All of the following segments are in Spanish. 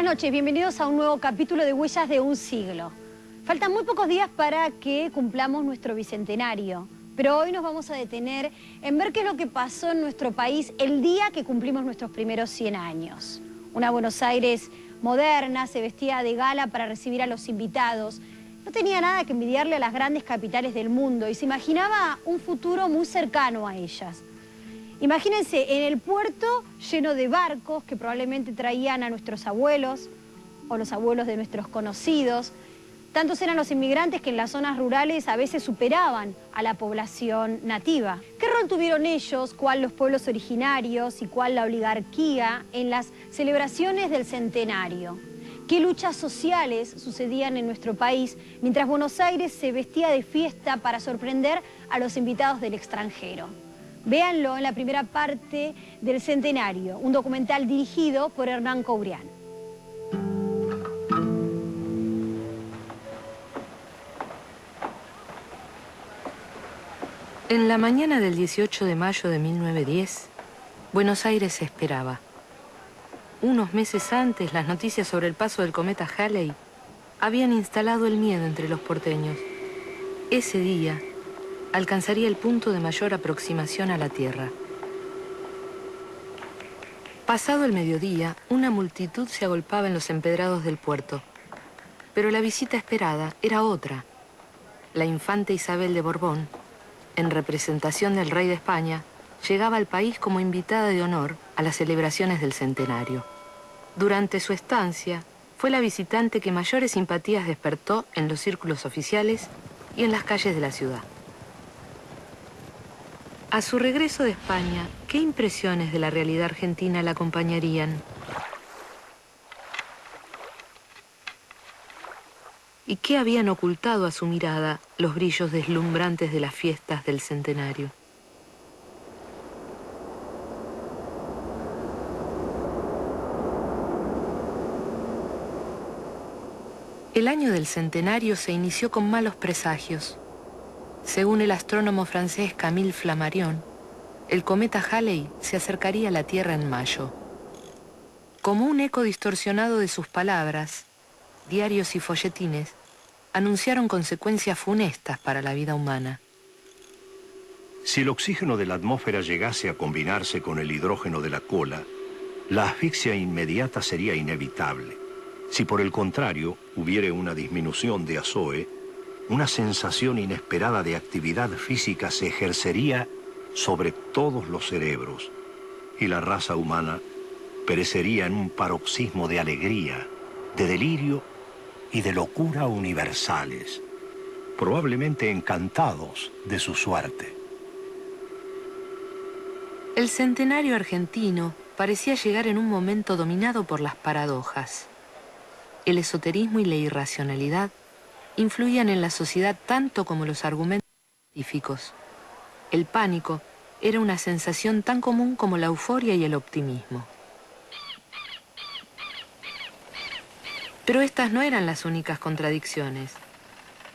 Buenas noches, bienvenidos a un nuevo capítulo de Huellas de un siglo. Faltan muy pocos días para que cumplamos nuestro bicentenario, pero hoy nos vamos a detener en ver qué es lo que pasó en nuestro país el día que cumplimos nuestros primeros 100 años. Una Buenos Aires moderna, se vestía de gala para recibir a los invitados. No tenía nada que envidiarle a las grandes capitales del mundo y se imaginaba un futuro muy cercano a ellas. Imagínense en el puerto lleno de barcos que probablemente traían a nuestros abuelos o los abuelos de nuestros conocidos. Tantos eran los inmigrantes que en las zonas rurales a veces superaban a la población nativa. ¿Qué rol tuvieron ellos, cuál los pueblos originarios y cuál la oligarquía en las celebraciones del centenario? ¿Qué luchas sociales sucedían en nuestro país mientras Buenos Aires se vestía de fiesta para sorprender a los invitados del extranjero? Véanlo en la primera parte del Centenario, un documental dirigido por Hernán Cobrián. En la mañana del 18 de mayo de 1910, Buenos Aires se esperaba. Unos meses antes, las noticias sobre el paso del cometa Halley habían instalado el miedo entre los porteños. Ese día alcanzaría el punto de mayor aproximación a la Tierra. Pasado el mediodía, una multitud se agolpaba en los empedrados del puerto. Pero la visita esperada era otra. La infanta Isabel de Borbón, en representación del rey de España, llegaba al país como invitada de honor a las celebraciones del centenario. Durante su estancia, fue la visitante que mayores simpatías despertó en los círculos oficiales y en las calles de la ciudad. A su regreso de España, ¿qué impresiones de la realidad argentina la acompañarían? ¿Y qué habían ocultado a su mirada los brillos deslumbrantes de las fiestas del centenario? El año del centenario se inició con malos presagios. Según el astrónomo francés Camille Flammarion, el cometa Halley se acercaría a la Tierra en mayo. Como un eco distorsionado de sus palabras, diarios y folletines anunciaron consecuencias funestas para la vida humana. Si el oxígeno de la atmósfera llegase a combinarse con el hidrógeno de la cola, la asfixia inmediata sería inevitable. Si por el contrario hubiere una disminución de azoe, una sensación inesperada de actividad física se ejercería sobre todos los cerebros y la raza humana perecería en un paroxismo de alegría, de delirio y de locura universales, probablemente encantados de su suerte. El centenario argentino parecía llegar en un momento dominado por las paradojas. El esoterismo y la irracionalidad influían en la sociedad tanto como los argumentos científicos. El pánico era una sensación tan común como la euforia y el optimismo. Pero estas no eran las únicas contradicciones.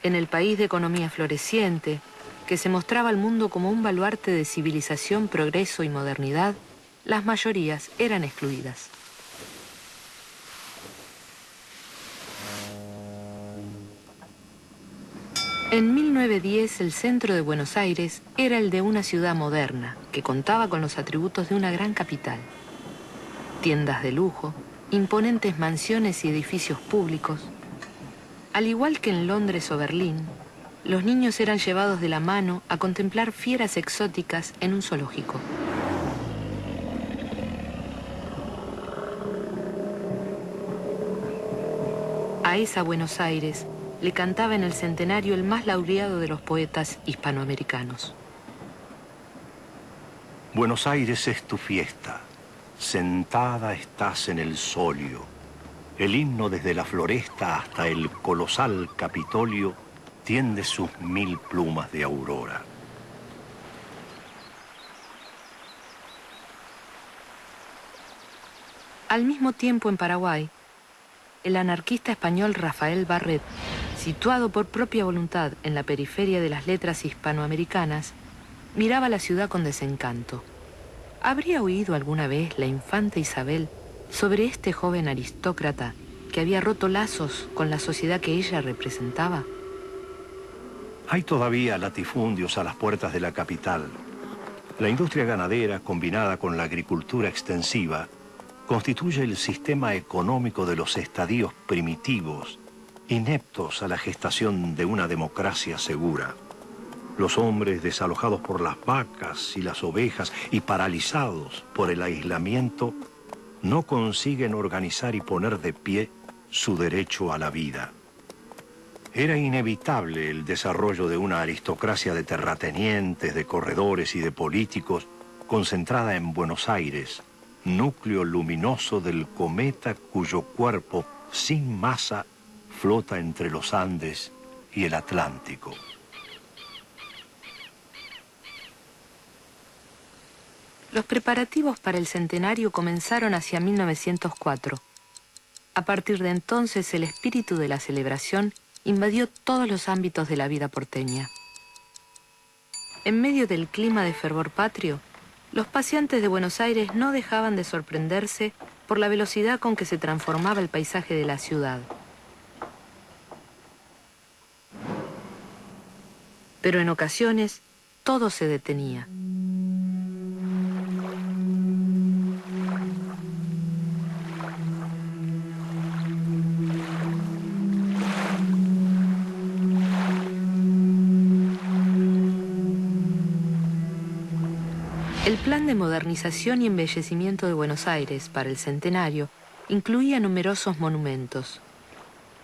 En el país de economía floreciente, que se mostraba al mundo como un baluarte de civilización, progreso y modernidad, las mayorías eran excluidas. En 1910, el centro de Buenos Aires era el de una ciudad moderna, que contaba con los atributos de una gran capital. Tiendas de lujo, imponentes mansiones y edificios públicos. Al igual que en Londres o Berlín, los niños eran llevados de la mano a contemplar fieras exóticas en un zoológico. A esa Buenos Aires le cantaba en el centenario el más laureado de los poetas hispanoamericanos. Buenos Aires es tu fiesta, sentada estás en el solio. El himno desde la floresta hasta el colosal Capitolio tiende sus 1000 plumas de aurora. Al mismo tiempo en Paraguay, el anarquista español Rafael Barret, situado por propia voluntad en la periferia de las letras hispanoamericanas, miraba la ciudad con desencanto. ¿Habría oído alguna vez la infanta Isabel sobre este joven aristócrata que había roto lazos con la sociedad que ella representaba? Hay todavía latifundios a las puertas de la capital. La industria ganadera, combinada con la agricultura extensiva, constituye el sistema económico de los estadios primitivos, ineptos a la gestación de una democracia segura. Los hombres, desalojados por las vacas y las ovejas y paralizados por el aislamiento, no consiguen organizar y poner de pie su derecho a la vida. Era inevitable el desarrollo de una aristocracia de terratenientes, de corredores y de políticos concentrada en Buenos Aires, núcleo luminoso del cometa cuyo cuerpo, sin masa, flota entre los Andes y el Atlántico. Los preparativos para el centenario comenzaron hacia 1904. A partir de entonces, el espíritu de la celebración invadió todos los ámbitos de la vida porteña. En medio del clima de fervor patrio, los paseantes de Buenos Aires no dejaban de sorprenderse por la velocidad con que se transformaba el paisaje de la ciudad. Pero en ocasiones, todo se detenía. El plan de modernización y embellecimiento de Buenos Aires para el centenario incluía numerosos monumentos.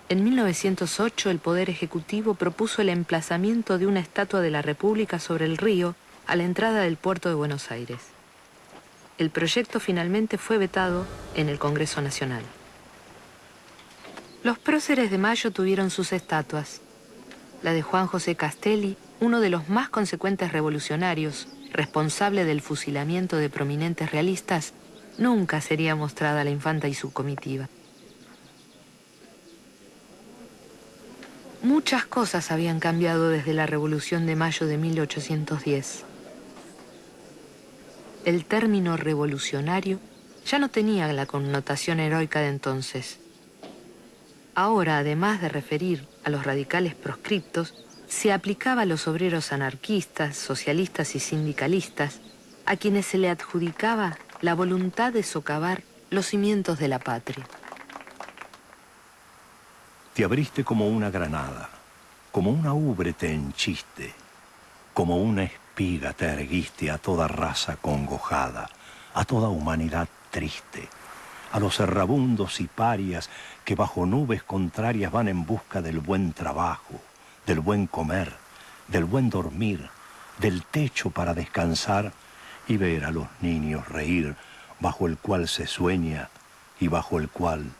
En 1908, el Poder Ejecutivo propuso el emplazamiento de una estatua de la República sobre el río a la entrada del puerto de Buenos Aires. El proyecto finalmente fue vetado en el Congreso Nacional. Los próceres de Mayo tuvieron sus estatuas. La de Juan José Castelli, uno de los más consecuentes revolucionarios, responsable del fusilamiento de prominentes realistas, nunca sería mostrada a la infanta y su comitiva. Muchas cosas habían cambiado desde la Revolución de Mayo de 1810. El término revolucionario ya no tenía la connotación heroica de entonces. Ahora, además de referir a los radicales proscriptos, se aplicaba a los obreros anarquistas, socialistas y sindicalistas, a quienes se le adjudicaba la voluntad de socavar los cimientos de la patria. Te abriste como una granada, como una ubre te henchiste, como una espiga te erguiste a toda raza congojada, a toda humanidad triste, a los errabundos y parias que bajo nubes contrarias van en busca del buen trabajo, del buen comer, del buen dormir, del techo para descansar y ver a los niños reír bajo el cual se sueña y bajo el cual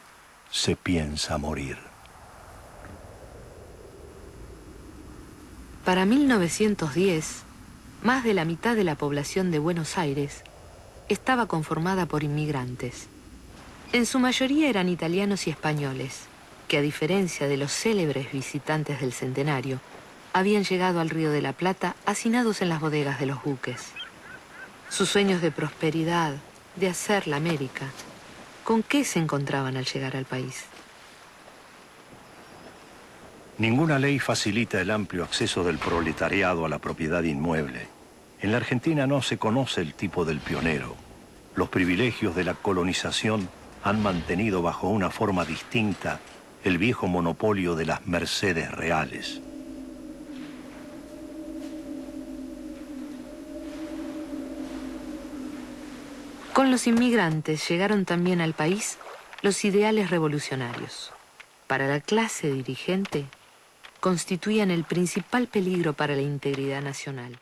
se piensa morir. Para 1910, más de la mitad de la población de Buenos Aires estaba conformada por inmigrantes. En su mayoría eran italianos y españoles, que a diferencia de los célebres visitantes del centenario, habían llegado al Río de la Plata hacinados en las bodegas de los buques. Sus sueños de prosperidad, de hacer la América, ¿con qué se encontraban al llegar al país? Ninguna ley facilita el amplio acceso del proletariado a la propiedad inmueble. En la Argentina no se conoce el tipo del pionero. Los privilegios de la colonización han mantenido bajo una forma distinta el viejo monopolio de las mercedes reales. Con los inmigrantes llegaron también al país los ideales revolucionarios. Para la clase dirigente, constituían el principal peligro para la integridad nacional.